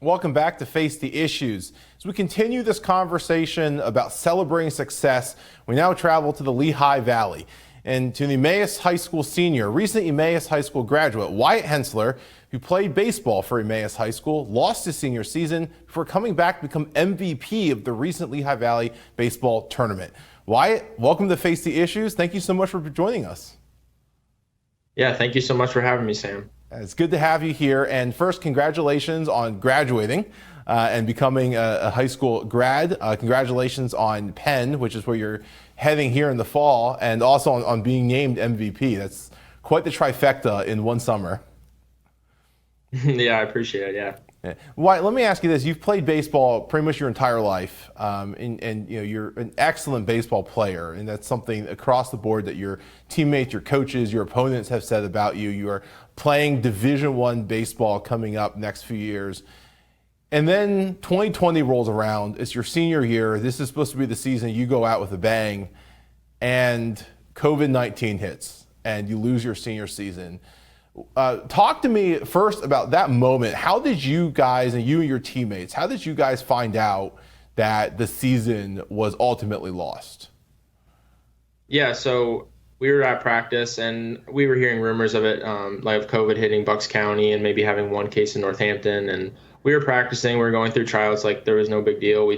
Welcome back to Face the Issues. As we continue this conversation about celebrating success, we now travel to the Lehigh Valley and to the Emmaus High School senior, recent Emmaus High School graduate, Wyatt Henseler, who played baseball for Emmaus High School, lost his senior season before coming back to become MVP of the recent Lehigh Valley Baseball Tournament. Wyatt, welcome to Face the Issues. Thank you so much for joining us. Yeah, thank you so much for having me, Sam. It's good to have you here. And first, congratulations on graduating and becoming a high school grad. Congratulations on Penn, which is where you're heading here in the fall, and also on being named MVP. That's quite the trifecta in one summer. Yeah, I appreciate it. Yeah. Wyatt, let me ask you this. You've played baseball pretty much your entire life, and you're an excellent baseball player, and that's something across the board that your teammates, your coaches, your opponents have said about you. You are playing Division I baseball coming up next few years. And then 2020 rolls around. It's your senior year. This is supposed to be the season you go out with a bang, and COVID-19 hits, and you lose your senior season. Talk to me first about that moment. How did you guys and your teammates, how did you guys find out that the season was ultimately lost? Yeah, so we were at practice and we were hearing rumors of it, like of COVID hitting Bucks County and maybe having one case in Northampton. And we were practicing, we were going through tryouts like there was no big deal. We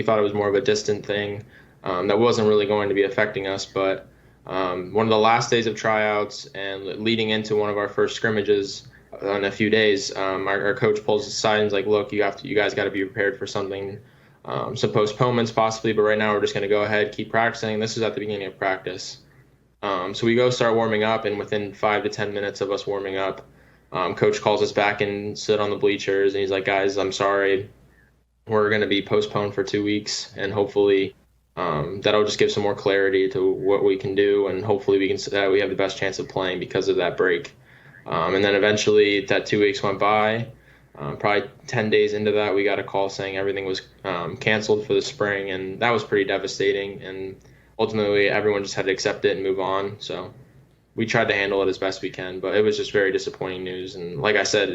thought it was more of a distant thing that wasn't really going to be affecting us. But one of the last days of tryouts and leading into one of our first scrimmages in a few days, our coach pulls us aside and is like, look, you guys got to be prepared for something, some postponements possibly, but right now we're just going to go ahead, keep practicing. This is at the beginning of practice. So we go start warming up, and within 5 to 10 minutes of us warming up, coach calls us back and sit on the bleachers, and he's like, guys, I'm sorry, we're going to be postponed for 2 weeks, and hopefully that'll just give some more clarity to what we can do, and hopefully we have the best chance of playing because of that break. And then eventually that 2 weeks went by. Probably 10 days into that, we got a call saying everything was canceled for the spring, and that was pretty devastating. And ultimately, everyone just had to accept it and move on. So we tried to handle it as best we can, but it was just very disappointing news. And like I said,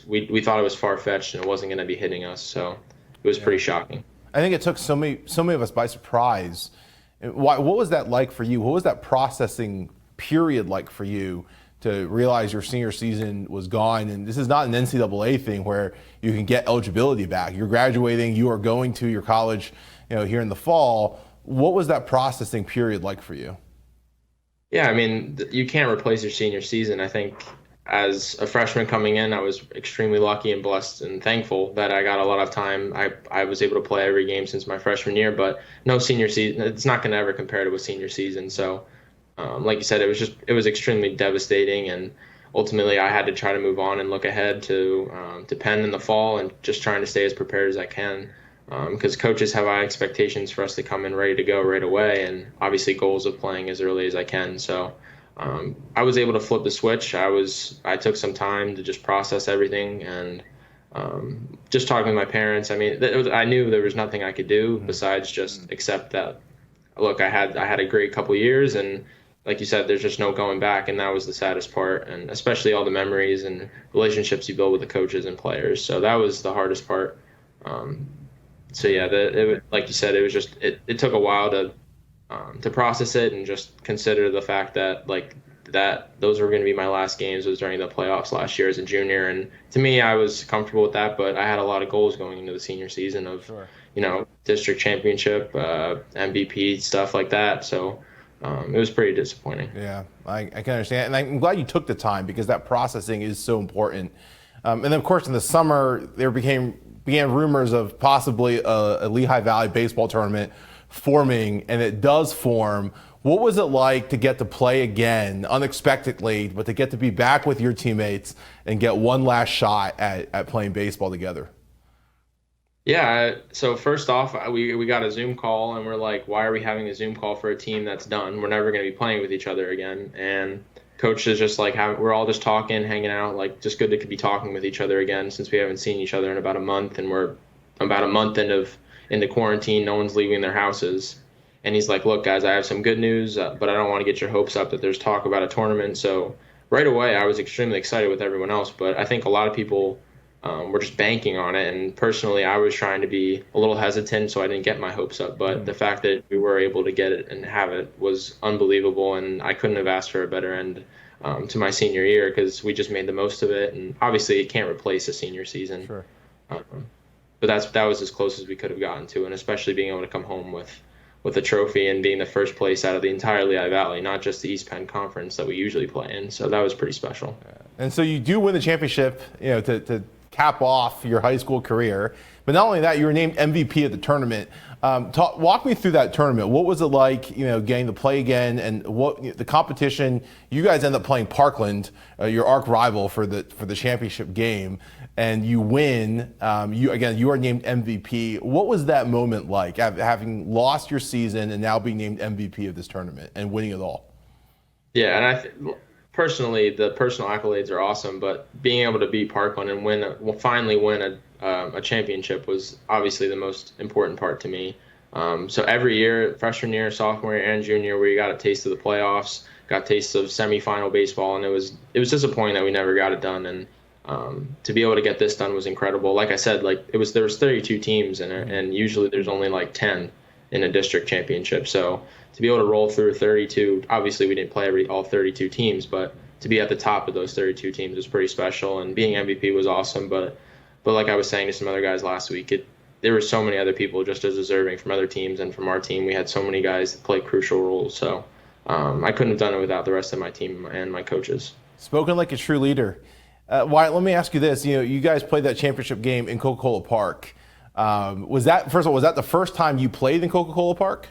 we thought it was far-fetched and it wasn't going to be hitting us, so it was pretty shocking. I think it took so many of us by surprise. What was that like for you? What was that processing period like for you to realize your senior season was gone? And this is not an NCAA thing where you can get eligibility back. You're graduating, you are going to your college, here in the fall. What was that processing period like for you? Yeah, I mean, you can't replace your senior season. I think as a freshman coming in, I was extremely lucky and blessed and thankful that I got a lot of time. I was able to play every game since my freshman year, but no senior season. It's not going to ever compare to a senior season. So, like you said, it was extremely devastating, and ultimately I had to try to move on and look ahead to Penn in the fall and just trying to stay as prepared as I can. Because coaches have high expectations for us to come in ready to go right away, and obviously goals of playing as early as I can. So I was able to flip the switch. I took some time to just process everything, and just talking with my parents. I mean, I knew there was nothing I could do besides just accept that. Look, I had a great couple of years, and like you said, there's just no going back, and that was the saddest part, and especially all the memories and relationships you build with the coaches and players. So that was the hardest part. So yeah, like you said, it took a while to process it and just consider the fact that those were going to be my last games. It was during the playoffs last year as a junior, and to me, I was comfortable with that. But I had a lot of goals going into the senior season of, district championship, MVP, stuff like that. So it was pretty disappointing. Yeah, I can understand, and I'm glad you took the time because that processing is so important. And then, of course, in the summer, there began rumors of possibly a Lehigh Valley Baseball Tournament forming, and it does form. What was it like to get to play again unexpectedly, but to get to be back with your teammates and get one last shot at playing baseball together? Yeah, so first off, we got a Zoom call, and we're like, why are we having a Zoom call for a team that's done? We're never going to be playing with each other again. And coach is just like, we're all just talking, hanging out, like just good to be talking with each other again since we haven't seen each other in about a month, and we're about a month into quarantine. No one's leaving their houses. And he's like, look, guys, I have some good news, but I don't want to get your hopes up that there's talk about a tournament. So right away, I was extremely excited with everyone else, but I think a lot of people we're just banking on it. And personally, I was trying to be a little hesitant, so I didn't get my hopes up. But the fact that we were able to get it and have it was unbelievable, and I couldn't have asked for a better end to my senior year, because we just made the most of it. And obviously, it can't replace a senior season. Sure. But that was as close as we could have gotten to, and especially being able to come home with a trophy and being the first place out of the entire Lehigh Valley, not just the East Penn Conference that we usually play in. So that was pretty special. And so you do win the championship, to cap off your high school career. But not only that, you were named MVP of the tournament. Walk me through that tournament. What was it like, getting to play again, and what the competition? You guys end up playing Parkland, your arch rival, for the championship game, and you win. You are named MVP. What was that moment like, having lost your season and now being named MVP of this tournament and winning it all? Yeah, and personally, the personal accolades are awesome, but being able to beat Parkland and finally win a championship was obviously the most important part to me. So every year, freshman year, sophomore year, and junior, we got a taste of the playoffs, got tastes of semifinal baseball, and it was disappointing that we never got it done. And to be able to get this done was incredible. Like I said, there was 32 teams, and usually there's only like 10 in a district championship. So to be able to roll through 32, obviously we didn't play all 32 teams, but to be at the top of those 32 teams was pretty special. And being MVP was awesome, but like I was saying to some other guys last week, there were so many other people just as deserving from other teams, and from our team, we had so many guys that played crucial roles. So I couldn't have done it without the rest of my team and my coaches. Spoken like a true leader. Wyatt, let me ask you this. You guys played that championship game in Coca-Cola Park. Was that the first time you played in Coca-Cola Park?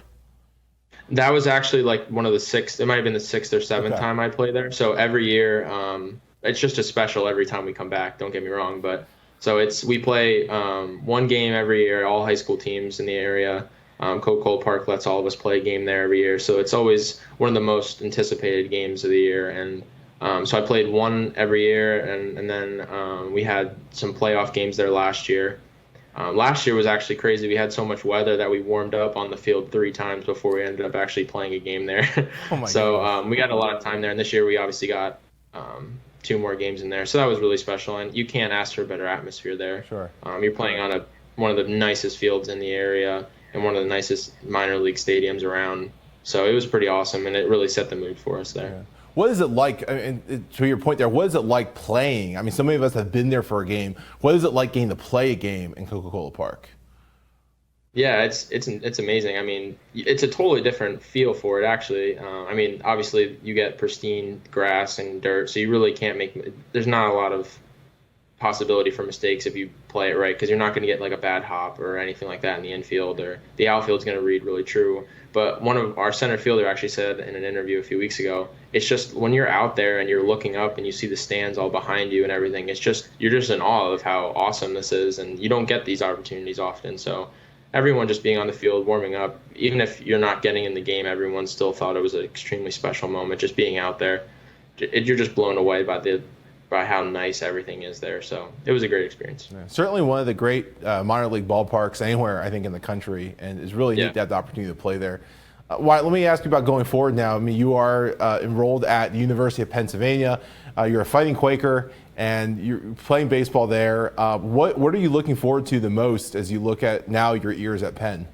That was actually like one of the sixth. It might have been the sixth or seventh time I played there. So every year, it's just a special every time we come back. Don't get me wrong, but so we play one game every year. All high school teams in the area. Coca-Cola Park lets all of us play a game there every year. So it's always one of the most anticipated games of the year. And so I played one every year, and then we had some playoff games there last year. Last year was actually crazy. We had so much weather that we warmed up on the field 3 times before we ended up actually playing a game there. So we got a lot of time there. And this year we obviously got 2 more games in there. So that was really special. And you can't ask for a better atmosphere there. Sure. You're playing on one of the nicest fields in the area and one of the nicest minor league stadiums around. So it was pretty awesome, and it really set the mood for us there. Yeah. What is it like, and to your point there, what is it like playing? I mean, so many of us have been there for a game. What is it like getting to play a game in Coca-Cola Park? Yeah, it's amazing. I mean, it's a totally different feel for it, actually. I mean, obviously you get pristine grass and dirt, so you really can't there's not a lot of possibility for mistakes if you play it right, because you're not going to get like a bad hop or anything like that in the infield, or the outfield's going to read really true. But one of our center fielder actually said in an interview a few weeks ago, it's just when you're out there and you're looking up and you see the stands all behind you and everything, you're just in awe of how awesome this is, and you don't get these opportunities often. So everyone just being on the field, warming up, even if you're not getting in the game, everyone still thought it was an extremely special moment just being out there. You're just blown away by how nice everything is there. So it was a great experience. Yeah, certainly one of the great minor league ballparks anywhere, I think, in the country, and it's really neat to have the opportunity to play there. Wyatt, let me ask you about going forward now. I mean, you are enrolled at the University of Pennsylvania. You're a Fighting Quaker, and you're playing baseball there. What are you looking forward to the most as you look at now your years at Penn?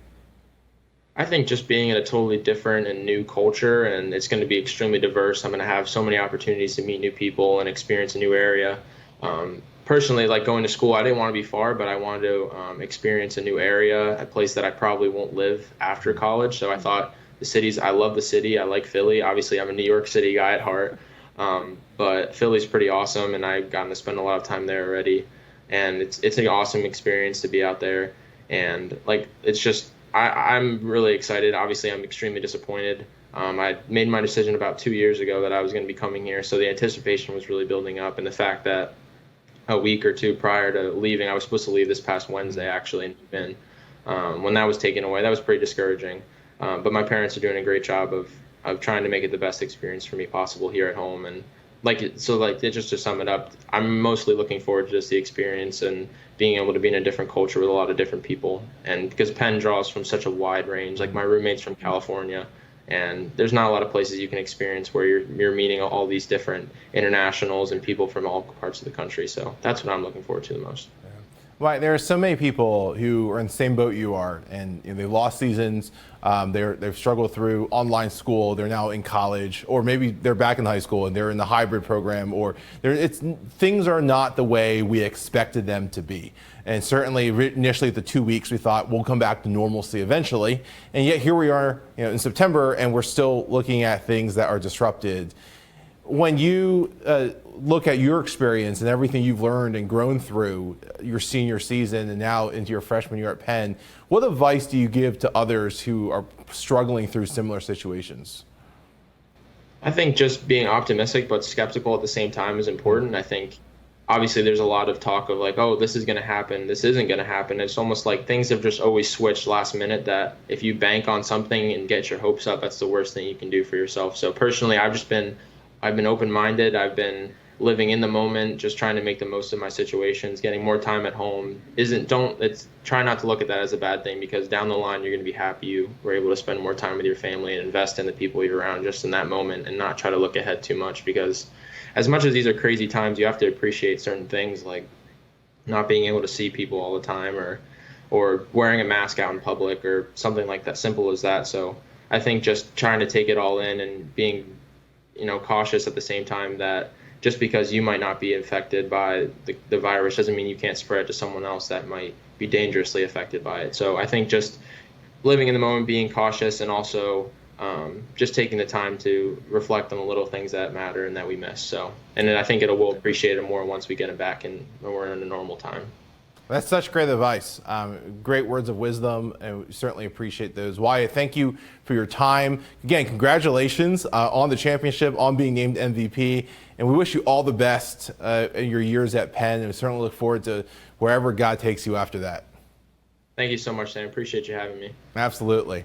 I think just being in a totally different and new culture, and it's going to be extremely diverse. I'm going to have so many opportunities to meet new people and experience a new area. Personally, like going to school, I didn't want to be far, but I wanted to experience a new area, a place that I probably won't live after college. So I thought I love the city. I like Philly. Obviously, I'm a New York City guy at heart, but Philly's pretty awesome, and I've gotten to spend a lot of time there already. And it's an awesome experience to be out there. And it's just, I'm really excited. Obviously, I'm extremely disappointed. I made my decision about 2 years ago that I was going to be coming here, so the anticipation was really building up. And the fact that a week or two prior to leaving, I was supposed to leave this past Wednesday, actually, and when that was taken away, that was pretty discouraging. But my parents are doing a great job of trying to make it the best experience for me possible here at home. And just to sum it up, I'm mostly looking forward to just the experience and being able to be in a different culture with a lot of different people. And because Penn draws from such a wide range, like my roommate's from California, And there's not a lot of places you can experience where you're meeting all these different internationals and people from all parts of the country. So that's what I'm looking forward to the most. Right, there are so many people who are in the same boat you are, and they lost seasons. They've struggled through online school. They're now in college, or maybe they're back in high school and they're in the hybrid program. Or things are not the way we expected them to be. And certainly, initially, at the 2 weeks, we thought we'll come back to normalcy eventually. And yet here we are, in September, and we're still looking at things that are disrupted. When you look at your experience and everything you've learned and grown through your senior season and now into your freshman year at Penn, what advice do you give to others who are struggling through similar situations? I think just being optimistic but skeptical at the same time is important. I think obviously there's a lot of talk of like, oh, this is going to happen, this isn't going to happen. It's almost like things have just always switched last minute, that if you bank on something and get your hopes up, that's the worst thing you can do for yourself. So personally, I've been open-minded. I've been living in the moment, just trying to make the most of my situations. Getting more time at home try not to look at that as a bad thing, because down the line you're going to be happy you were able to spend more time with your family and invest in the people you're around just in that moment, and not try to look ahead too much, because as much as these are crazy times, you have to appreciate certain things, like not being able to see people all the time, or wearing a mask out in public, or something like that, simple as that. So I think just trying to take it all in and being cautious at the same time, that just because you might not be infected by the virus doesn't mean you can't spread it to someone else that might be dangerously affected by it. So I think just living in the moment, being cautious, and also just taking the time to reflect on the little things that matter and that we miss. So, and then I think we'll appreciate it more once we get it back and when we're in a normal time. That's such great advice. Great words of wisdom, and we certainly appreciate those. Wyatt, thank you for your time. Again, congratulations on the championship, on being named MVP, and we wish you all the best in your years at Penn, and we certainly look forward to wherever God takes you after that. Thank you so much, Sam. Appreciate you having me. Absolutely.